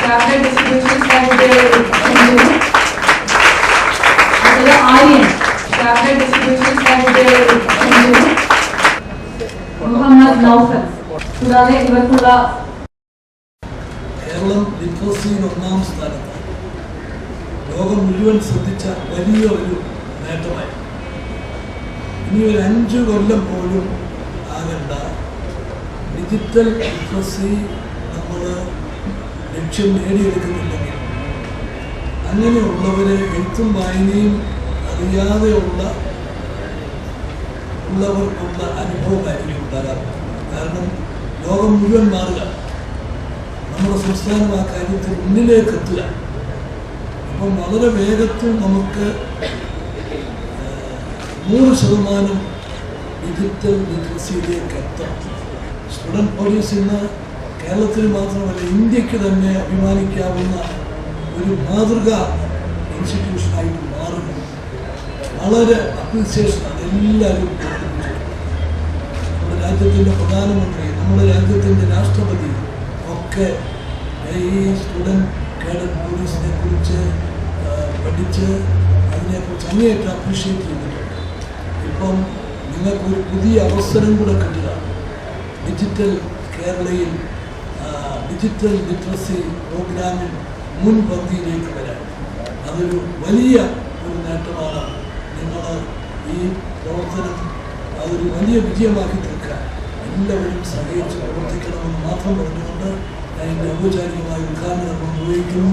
Tablet distribution Aryan tablet distribution Muhammad Naufal. കൂടാതെ ഇവർക്കുള്ള കേരളം ലിറ്ററസിയിൽ ഒന്നാം സ്ഥാനത്ത് ലോകം മുഴുവൻ ശ്രദ്ധിച്ച വലിയ ഒരു നേട്ടമായി. ഇനി ഒരു 5 കൊല്ലം പോലും ആകേണ്ട ഡിജിറ്റൽ ലിറ്ററസി നമ്മൾ ലക്ഷ്യം നേടിയെടുക്കുന്നില്ലെങ്കിൽ അങ്ങനെയുള്ളവരെ എഴുത്തും വായനയും അറിയാതെയുള്ള ഉള്ളവർക്കുള്ള അനുഭവമായിരിക്കും ഉണ്ടാകാറുണ്ട്. കാരണം ലോകം മുഴുവൻ മാറുക, നമ്മുടെ സംസ്ഥാനം ആ കാര്യത്തിൽ മുന്നിലേക്ക് എത്തുക. അപ്പം വളരെ വേഗത്തിൽ നമുക്ക് 100% ഡിജിറ്റൽ ലിറ്ററസിയിലേക്ക് എത്താം. സ്റ്റുഡൻറ് പോലീസ് ഇന്ന് കേരളത്തിന് മാത്രമല്ല ഇന്ത്യക്ക് തന്നെ അഭിമാനിക്കാവുന്ന ഒരു മാതൃകാ ഇൻസ്റ്റിറ്റ്യൂഷനായിട്ട് മാറുന്നു. വളരെ അപ്രീസിയേഷനാണ് എല്ലാവരും. നമ്മുടെ രാജ്യത്തിൻ്റെ പ്രധാനമന്ത്രി, നമ്മുടെ രാജ്യത്തിൻ്റെ രാഷ്ട്രപതി ഒക്കെ ഈ സ്റ്റുഡൻറ് കേഡറ്റ് പോലീസിനെ കുറിച്ച് പഠിച്ച് അതിനെക്കുറിച്ച് അങ്ങേയറ്റം അപ്രീഷിയേറ്റ് ചെയ്തിട്ടുണ്ട്. ഇപ്പം നിങ്ങൾക്കൊരു പുതിയ അവസരം കൂടെ കിട്ടുക, ഡിജിറ്റൽ കേരളയിൽ ഡിജിറ്റൽ ലിറ്ററസി പ്രോഗ്രാമിൽ മുൻപന്തിയിലേക്ക് വരാൻ. അതൊരു വലിയ ഒരു നേട്ടമാണ്. നിങ്ങൾ ഈ പ്രവർത്തനം അതൊരു വലിയ വിജയമാക്കി തീർക്കാൻ എല്ലാവരും സഹകരിച്ച് പ്രവർത്തിക്കണമെന്ന് മാത്രം പറഞ്ഞുകൊണ്ട് ഞാൻ എൻ്റെ ഔപചാരികമായ ഉദ്ഘാടനം നിർവഹിക്കുന്നു.